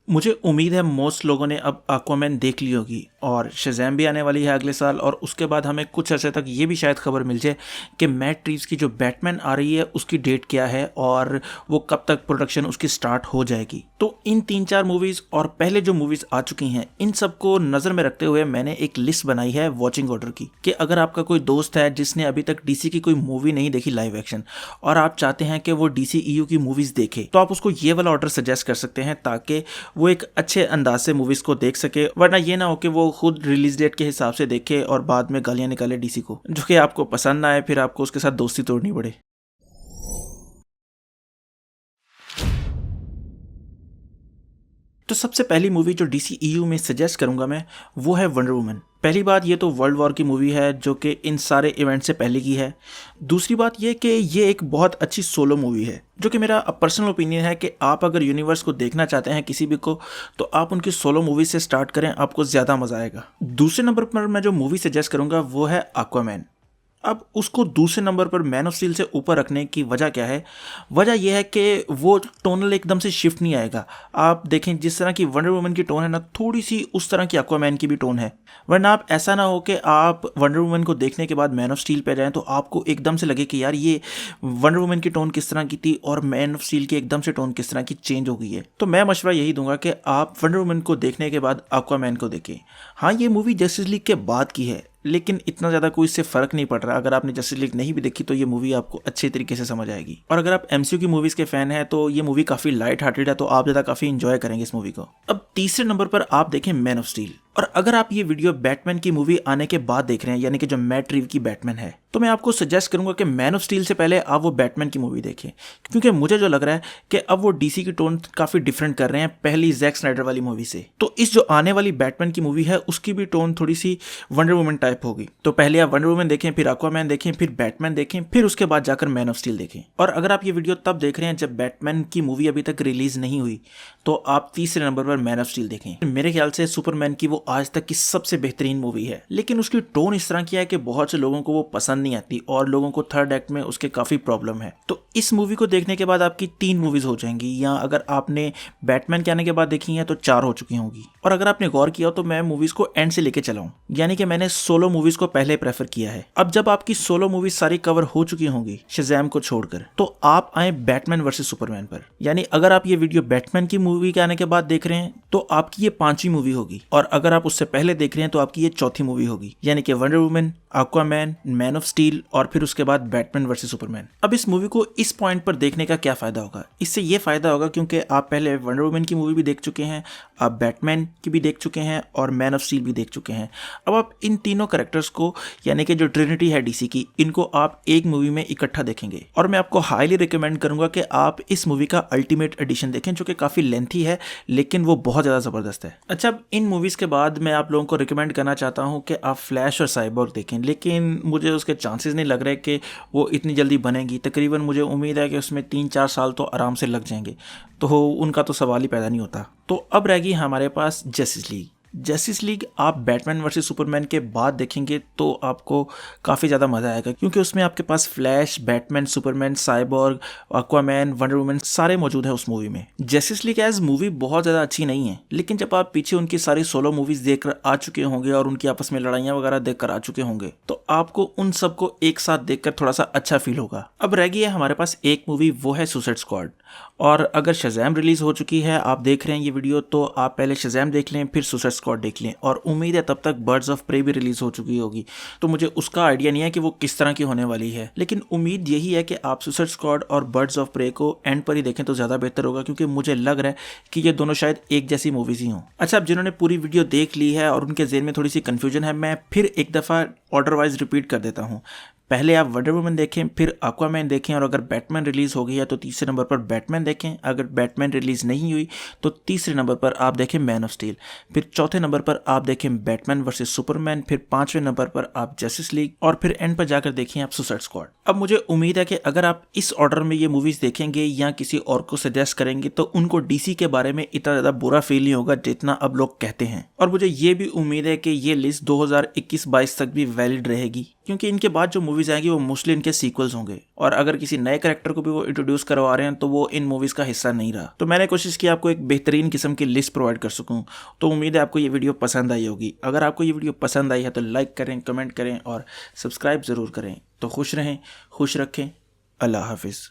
मुझे उम्मीद है मोस्ट लोगों ने अब एक्वामैन देख ली होगी और शज़ैम भी आने वाली है अगले साल, और उसके बाद हमें कुछ अर्से तक ये भी शायद खबर मिल जाए कि मैट रिव्स की जो बैटमैन आ रही है उसकी डेट क्या है और वो कब तक प्रोडक्शन उसकी स्टार्ट हो जाएगी। तो इन 3-4 मूवीज़ और पहले जो मूवीज़ आ चुकी हैं इन सबको नज़र में रखते हुए मैंने एक लिस्ट बनाई है वॉचिंग ऑर्डर की, कि अगर आपका कोई दोस्त है जिसने अभी तक डीसी की कोई मूवी नहीं देखी लाइव एक्शन और आप चाहते हैं कि वो डीसी ईयू की मूवीज़ देखे, तो आप उसको ये वाला ऑर्डर सजेस्ट कर सकते हैं ताकि वो एक अच्छे अंदाज से मूवीज़ को देख सके, वरना ये ना हो कि वो खुद रिलीज डेट के हिसाब से देखे और बाद में गालियाँ निकाले डीसी को, जो कि आपको पसंद ना आए, फिर आपको उसके साथ दोस्ती तोड़नी पड़े। तो सबसे पहली मूवी जो डीसी ईयू में सजेस्ट करूंगा मैं, वो है वंडर वुमन। पहली बात ये तो वर्ल्ड वॉर की मूवी है जो कि इन सारे इवेंट से पहले की है। दूसरी बात ये कि ये एक बहुत अच्छी सोलो मूवी है, जो कि मेरा पर्सनल ओपिनियन है कि आप अगर यूनिवर्स को देखना चाहते हैं किसी भी को, तो आप उनकी सोलो मूवी से स्टार्ट करें, आपको ज़्यादा मज़ा आएगा। दूसरे नंबर पर मैं जो मूवी सजेस्ट करूंगा वो है एक्वामैन। अब उसको दूसरे नंबर पर मैन ऑफ स्टील से ऊपर रखने की वजह क्या है? वजह यह है कि वो टोनल एकदम से शिफ्ट नहीं आएगा। आप देखें जिस तरह की वंडर वुमन की टोन है ना, थोड़ी सी उस तरह की एक्वामैन की भी टोन है। वरना आप ऐसा ना हो कि आप वंडर वुमन को देखने के बाद मैन ऑफ स्टील पे जाएं तो आपको एकदम से लगे कि यार ये वंडर वुमन की टोन किस तरह की थी और मैन ऑफ स्टील की एकदम से टोन किस तरह की चेंज हो गई है। तो मैं मशवरा यही दूंगा कि आप वंडर वुमन को देखने के बाद एक्वामैन को देखें। हाँ, ये मूवी जस्टिस लीग के बाद की है, लेकिन इतना ज़्यादा कोई इससे फ़र्क नहीं पड़ रहा। अगर आपने जस्टिस लीग नहीं भी देखी तो ये मूवी आपको अच्छे तरीके से समझ आएगी। और अगर आप एमसीयू की मूवीज़ के फ़ैन हैं तो ये मूवी काफ़ी लाइट हार्टेड है, तो आप ज़्यादा काफ़ी इंजॉय करेंगे इस मूवी को। अब तीसरे नंबर पर आप देखें मैन ऑफ स्टील। और अगर आप ये वीडियो बैटमैन की मूवी आने के बाद देख रहे हैं, यानी कि जो मैट रिव की बैटमैन है, तो मैं आपको सजेस्ट करूंगा कि मैन ऑफ स्टील से पहले आप वो बैटमैन की मूवी देखें, क्योंकि मुझे जो लग रहा है कि अब वो डीसी की टोन काफ़ी डिफरेंट कर रहे हैं पहली जैक स्नाइडर वाली मूवी से। तो इस जो आने वाली बैटमैन की मूवी है उसकी भी टोन थोड़ी सी वंडर वुमन टाइप होगी। तो पहले आप वंडर वुमन देखें, फिर एक्वामैन देखें, फिर बैटमैन देखें, फिर उसके बाद जाकर मैन ऑफ स्टील देखें। और अगर आप ये वीडियो तब देख रहे हैं जब बैटमैन की मूवी अभी तक रिलीज नहीं हुई, तो आप तीसरे नंबर पर मैन ऑफ स्टील देखें। मेरे ख्याल से सुपरमैन की वो आज तक की सबसे बेहतरीन मूवी है, लेकिन उसकी टोन इस तरह की है कि बहुत से लोगों को वो पसंद नहीं आती और लोगों को थर्ड एक्ट में उसके काफ़ी प्रॉब्लम है। तो इस मूवी को देखने के बाद आपकी 3 मूवीज़ हो जाएंगी, या अगर आपने बैटमैन के आने के बाद देखी हैं तो 4 हो चुकी होंगी। और अगर आपने गौर किया हो तो मैं मूवीज़ को एंड से लेके चला हूँ, यानी कि मैंने सोलो मूवीज़ को पहले प्रेफर किया है। अब जब आपकी सोलो मूवीज सारी कवर हो चुकी होंगी शज़ैम को छोड़कर, तो आप आए बैटमैन वर्सेस सुपरमैन पर। यानी अगर आप ये वीडियो बैटमैन की मूवी के आने के बाद देख रहे हैं तो आपकी ये 5वीं मूवी होगी, और अगर आप उससे पहले देख रहे हैं तो आपकी ये 4थी मूवी होगी, यानी कि wonder woman, Aquaman, man of steel और फिर उसके बाद बैटमैन वर्सेस सुपरमैन। अब इस मूवी को इस पॉइंट पर देखने का क्या फायदा होगा? इससे ये फायदा होगा क्योंकि आप पहले वंडर वुमन की मूवी भी देख चुके हैं, आप बैटमैन की भी देख चुके हैं और मैन ऑफ स्टील भी देख चुके हैं। अब आप इन तीनों कैरेक्टर्स को, यानी कि जो ट्रिनिटी है डीसी की, इनको आप एक मूवी में इकट्ठा देखेंगे। और मैं आपको हाईली रिकमेंड करूंगा कि आप इस मूवी का अल्टीमेट एडिशन देखें, जो कि काफ़ी लेंथी है लेकिन वो बहुत ज़्यादा ज़बरदस्त है। अच्छा, अब इन मूवीज़ के बाद मैं आप लोगों को रिकमेंड करना चाहता हूं कि आप फ्लैश और साइबोर्ग देखें, लेकिन मुझे उसके चांसेस नहीं लग रहे कि वो इतनी जल्दी बनेगी। तकरीबन मुझे उम्मीद है कि उसमें 3-4 साल तो आराम से लग जाएंगे, तो उनका तो सवाल ही पैदा नहीं होता। तो अब रहेगी हमारे पास जस्टिस लीग। जस्टिस लीग आप बैटमैन वर्सेस सुपरमैन के बाद देखेंगे तो आपको काफ़ी ज़्यादा मज़ा आएगा, क्योंकि उसमें आपके पास Flash, Batman, Superman, Cyborg, Aquaman, Wonder Woman सारे मौजूद हैं उस मूवी में। जस्टिस लीग एज मूवी बहुत ज़्यादा अच्छी नहीं है, लेकिन जब आप पीछे उनकी सारी सोलो मूवीज़ देखकर आ चुके होंगे और उनकी आपस में लड़ाइयाँ वगैरह देखकर आ चुके होंगे, तो आपको उन सबको एक साथ देखकर थोड़ा सा अच्छा फील होगा। अब रह गई है हमारे पास एक मूवी, वो है सुसाइड स्क्वाड। और अगर शज़ैम रिलीज़ हो चुकी है, आप देख रहे हैं ये वीडियो, तो आप पहले शज़ैम देख लें, फिर सुसाइड स्क्वाड देख लें। और उम्मीद है तब तक बर्ड्स ऑफ प्रे भी रिलीज़ हो चुकी होगी, तो मुझे उसका आइडिया नहीं है कि वो किस तरह की होने वाली है, लेकिन उम्मीद यही है कि आप सुसाइड स्क्वाड और बर्ड्स ऑफ प्रे को एंड पर ही देखें तो ज़्यादा बेहतर होगा, क्योंकि मुझे लग रहा है कि ये दोनों शायद एक जैसी मूवीज़ ही हों। अच्छा, अब जिन्होंने पूरी वीडियो देख ली है और उनके ज़हन में थोड़ी सी कन्फ्यूजन है, मैं फिर एक दफ़ा ऑर्डर वाइज रिपीट कर देता हूँ। पहले आप वंडर वुमन देखें, फिर एक्वामैन देखें, और अगर बैटमैन रिलीज़ हो गई है तो तीसरे नंबर पर बैटमैन देखें। अगर बैटमैन रिलीज़ नहीं हुई तो तीसरे नंबर पर आप देखें मैन ऑफ स्टील, फिर चौथे नंबर पर आप देखें बैटमैन वर्सेस सुपरमैन, फिर 5वें नंबर पर आप जस्टिस लीग, और फिर एंड पर जाकर देखें आप सुसाइड स्क्वाड। अब मुझे उम्मीद है कि अगर आप इस ऑर्डर में ये मूवीज़ देखेंगे या किसी और को सजेस्ट करेंगे तो उनको डीसी के बारे में इतना ज़्यादा बुरा फील नहीं होगा जितना अब लोग कहते हैं। और मुझे ये भी उम्मीद है कि ये लिस्ट 2021-22 तक भी वैलिड रहेगी, क्योंकि इनके बाद जो मूवीज़ आएंगी वो मोस्टली इनके सीक्वल्स होंगे, और अगर किसी नए कैरेक्टर को भी वो इंट्रोड्यूस करवा रहे हैं तो वो इन मूवीज़ का हिस्सा नहीं रहा। तो मैंने कोशिश की आपको एक बेहतरीन किस्म की लिस्ट प्रोवाइड कर सकूं। तो उम्मीद है आपको ये वीडियो पसंद आई होगी। अगर आपको ये वीडियो पसंद आई है तो लाइक करें, कमेंट करें और सब्सक्राइब ज़रूर करें। तो खुश रहें, खुश रखें। अल्लाह हाफिज़।